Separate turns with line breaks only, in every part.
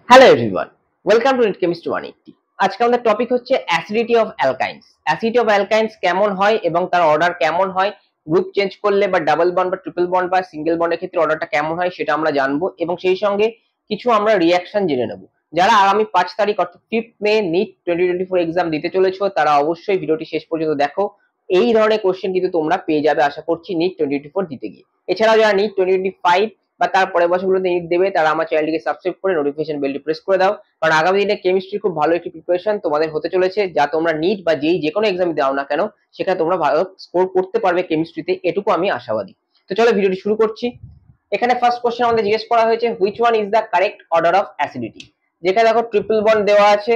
Hello everyone, welcome to NEET chemistry 180। আজকে আমাদের topic হচ্ছে acidity of alkynes. Acidity of alkynes কেমন হয় এবং তার অর্ডার কেমন হয়, গ্রুপ চেঞ্জ করলে বা ডাবল বন্ড বা ট্রিপল বন্ড বা সিঙ্গেল বন্ডের ক্ষেত্রে অর্ডারটা কেমন হয় সেটা আমরা জানবো এবং সেই সঙ্গে কিছু আমরা রিঅ্যাকশন জেনে নেব। যারা আগামী 5 তারিখ অর্থাৎ 5th মে নিট 2024 এক্সাম দিতে চলেছো তারা অবশ্যই ভিডিওটি শেষ পর্যন্ত দেখো। এই ধরনের কোশ্চেন কিন্তু তোমরা পেয়ে যাবে আশা করছি নিট 2024 দিতে গিয়ে। এছাড়াও যারা নিট 2025 বা তার পরের বছরগুলোতে নিট দেবে তারা আমার চ্যানেলটিকে সাবস্ক্রাইব করে নোটিফিকেশন বেলটি প্রেস করে দাও, কারণ আগামী দিনে কেমিস্ট্রি খুব ভালো একটি প্রিপারেশন তোমাদের হতে চলেছে, যা তোমরা নিট বা যে কোনো এক্সাম দাও না কেন সেখানে তোমরা ভালো স্কোর করতে পারবে কেমিস্ট্রিতে, এটুকু আমি আশাবাদী। তো চলো ভিডিওটি শুরু করছি। এখানে ফার্স্ট কোশ্চেন আমাদের জিজ্ঞেস করা হয়েছে which one is the correct order of acidity. যেখানে দেখো ট্রিপল বন্ড দেওয়া আছে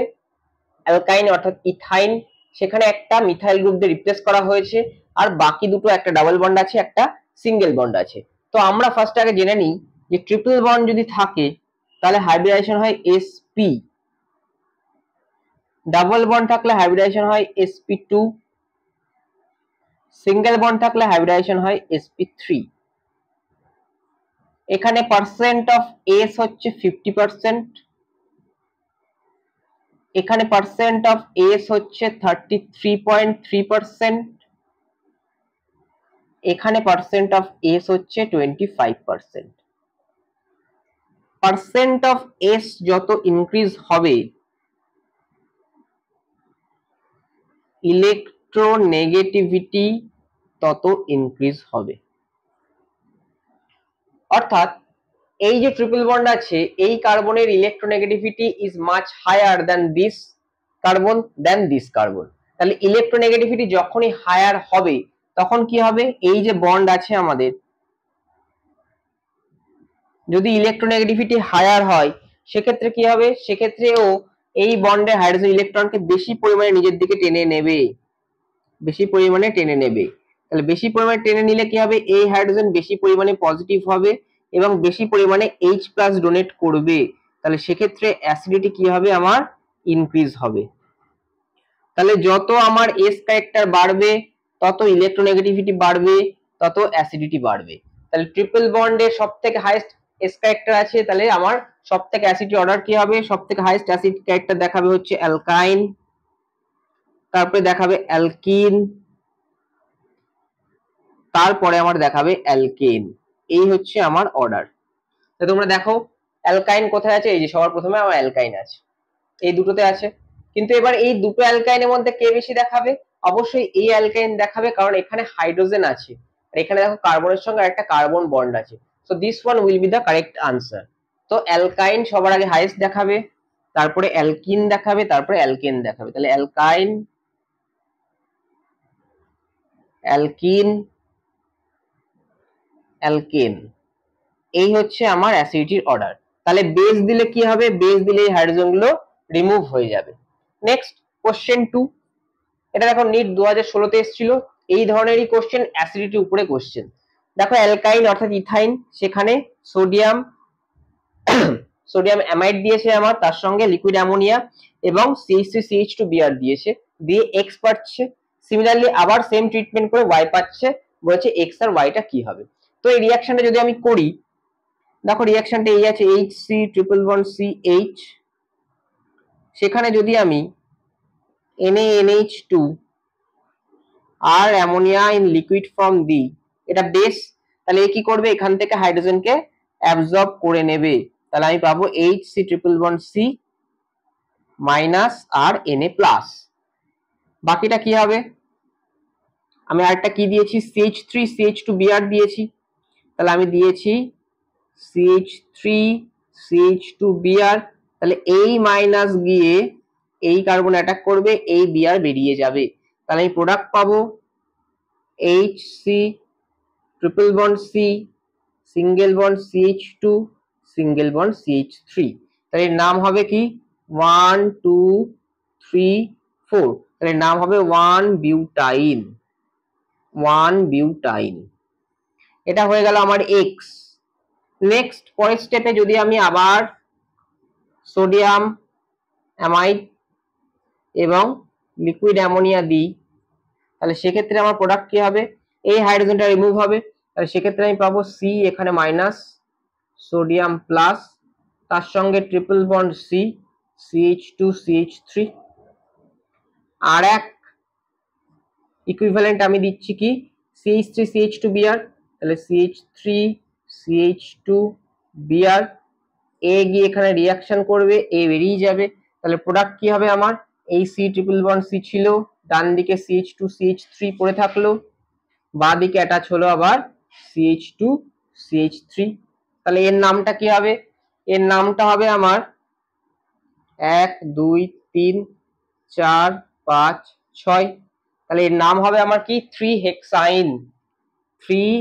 অ্যালকাইন অর্থাৎ ইথাইন, সেখানে একটা মিথাইল গ্রুপ দিয়ে রিপ্লেস করা হয়েছে, আর বাকি দুটো একটা ডাবল বন্ড আছে একটা সিঙ্গেল বন্ড আছে। তো আমরা ফার্স্ট আগে জেনে নিই যে ট্রিপল বন্ড যদি থাকে তাহলে হাইব্রিডাইজেশন হয় sp, ডাবল বন্ড থাকলে হাইব্রিডাইজেশন হয় sp2, সিঙ্গেল বন্ড থাকলে হাইব্রিডাইজেশন হয় sp3। এখানে পার্সেন্ট অফ s হচ্ছে 50%, এখানে পার্সেন্ট অফ s হচ্ছে 33.3%, এখানে পার্সেন্ট অফ s হচ্ছে 25%। পার্সেন্ট অফ s যত ইনক্রিজ হবে ইলেকট্রোনেগেটিভিটি তত ইনক্রিজ হবে। অর্থাৎ এই যে ট্রিপল বন্ড আছে এই কার্বনের electronegativity is much higher than this carbon তাহলে ইলেকট্রোনেগেটিভিটি যখনই হায়ার হবে তখন কি হবে, এই যে বন্ড আছে আমাদের, যদি ইলেকট্রোনেগেটিভিটি হায়ার হয় সেক্ষেত্রে কি হবে, সেক্ষেত্রে ও এই বন্ডের হাইড্রোজেন ইলেকট্রনকে বেশি পরিমাণে নিজের দিকে টেনে নেবে, বেশি পরিমাণে টেনে নেবে। তাহলে বেশি পরিমাণে টেনে নিলে কি হবে, এই হাইড্রোজেন বেশি পরিমাণে পজিটিভ হবে এবং বেশি পরিমাণে H+ ডোনেট করবে, তাহলে সেক্ষেত্রে অ্যাসিডিটি কি হবে আমার ইনক্রিজ হবে। তাহলে যত আমার S ক্যারেক্টার বাড়বে তত ইলেকট্রোনেগেটিভিটি বাড়বে, তত অ্যাসিডিটি বাড়বে। তাহলে ট্রিপল বন্ডে সবথেকে হাইয়েস্ট S ক্যারেক্টার আছে, তাহলে আমার সবথেকে অ্যাসিডিটি অর্ডার কি হবে, সবথেকে হাইয়েস্ট অ্যাসিড ক্যারেক্টার দেখাবে হচ্ছে অ্যালকাইন, তারপরে দেখাবে অ্যালকিন, তারপরে আমার দেখাবে অ্যালকেন। এই হচ্ছে আমার অর্ডার। তো তোমরা দেখো অ্যালকাইন কোথায় আছে, এই যে সবার প্রথমে আমার অ্যালকাইন আছে, এই দুটোতে আছে। কিন্তু এবার এই দুটো অ্যালকাইনের মধ্যে কে বেশি দেখাবে, অবশ্যই এই অ্যালকাইন দেখাবে, কারণ এখানে হাইড্রোজেন আছে আর এখানে দেখো কার্বনের সঙ্গে একটা কার্বন বন্ড আছে। So this one will be the correct answer. তো অ্যালকাইন সবার আগে হাইয়েস্ট দেখাবে, তারপরে অ্যালকিন দেখাবে, তারপরে অ্যালকেন দেখাবে। তাহলে অ্যালকাইন, অ্যালকিন, অ্যালকেন, এই হচ্ছে আমার অ্যাসিডিটির অর্ডার। তাহলে বেস দিলে কি হবে, বেস দিলে এই হাইড্রোজেনগুলো রিমুভ হয়ে যাবে। নেক্সট কোশ্চেন 2, এটা দেখো নিট 2016 তে এসেছিল, এই ধরনেরই কোশ্চেন, অ্যাসিডিটির উপরে কোশ্চেন। দেখো অ্যালকাইন অর্থাৎ ইথাইন, সেখানে সোডিয়াম সোডিয়াম অ্যামাইড দিয়েছে আমার, তার সঙ্গে লিকুইড অ্যামোনিয়া এবং CH3CH2Br দিয়েছে, দিয়ে X পাচ্ছে। সিমিলারলি আবার সেম ট্রিটমেন্ট করে Y পাচ্ছে, বলেছে X আর Y টা কি হবে। তো এই রিঅ্যাকশনটা যদি আমি করি, দেখো রিঅ্যাকশনটা এই আছে HC ট্রিপল বন্ড CH, সেখানে যদি আমি NaNH2 আর অ্যামোনিয়া ইন লিকুইড ফর্ম দিই, এটা বেস, তাহলে এ কি করবে, এখান থেকে হাইড্রোজেনকে অ্যাবজর্ব করে নেবে, তাহলে আমি পাবো HC triple bond C minus আর Na+। বাকিটা কি হবে, আমি আরেকটা কি দিয়েছি, CH3CH2Br দিয়েছি, তাহলে আমি দিয়েছি CH3CH2Br, তাহলে এই মাইনাস গিয়ে এই কার্বন অ্যাটাক করবে, এই Br বেরিয়ে যাবে, তাহলে আমি প্রোডাক্ট পাবো HC triple bond C single bond CH2 single bond CH3, তাহলে এর নাম হবে কি 1 2 3 4, তাহলে নাম হবে 1 বিউটাইন, 1 বিউটাইন। এটা হয়ে গেল আমার X। নেক্সট পরের স্টেপে যদি আমি আবার সোডিয়াম অ্যামাইড এবং লিকুইড অ্যামোনিয়া দিই, তাহলে সেক্ষেত্রে আমার প্রোডাক্ট কি হবে, এই হাইড্রোজেনটা রিমুভ হবে, তাহলে সেক্ষেত্রে আমি পাবো C এখানে মাইনাস, সোডিয়াম প্লাস, তার সঙ্গে triple bond C, CH2 CH3। আর এক ইকুইভ্যালেন্ট আমি দিচ্ছি কি CH3 CH2 Br, তাহলে CH3 CH2 Br, এ গিয়ে এখানে রিয়াকশন করবে, এ বেরিয়ে যাবে, তাহলে প্রোডাক্ট কি হবে আমার, এই সি ট্রিপল বন্ড সি ছিল, ডান দিকে CH2 CH3 পড়ে থাকলো, বাঁ দিকে অ্যাটাচ হলো আবার CH2 CH3। তাহলে এর নামটা কি হবে, এর নামটা হবে আমার 1 2 3 4 5 6, তাহলে এর নাম হবে আমার কি 3 hexyne, 3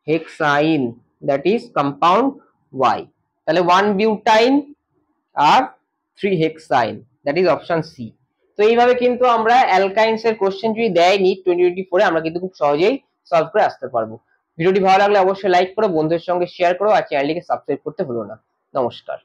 hexyne, that is compound Y। তাহলে 1 বিউটাইন আর 3 hexyne, that is option C. তো এইভাবে কিন্তু আমরা অ্যালকাইন্স এর কোশ্চেন যদি দেয়নি 2024 এ আমরা কিন্তু খুব সহজেই সলভ করে আসতে পারবো। ভিডিওটি ভালো লাগলে অবশ্যই লাইক করো, বন্ধুদের সঙ্গে শেয়ার করো আর চ্যানেলটিকে সাবস্ক্রাইব করতে ভুলো না। নমস্কার।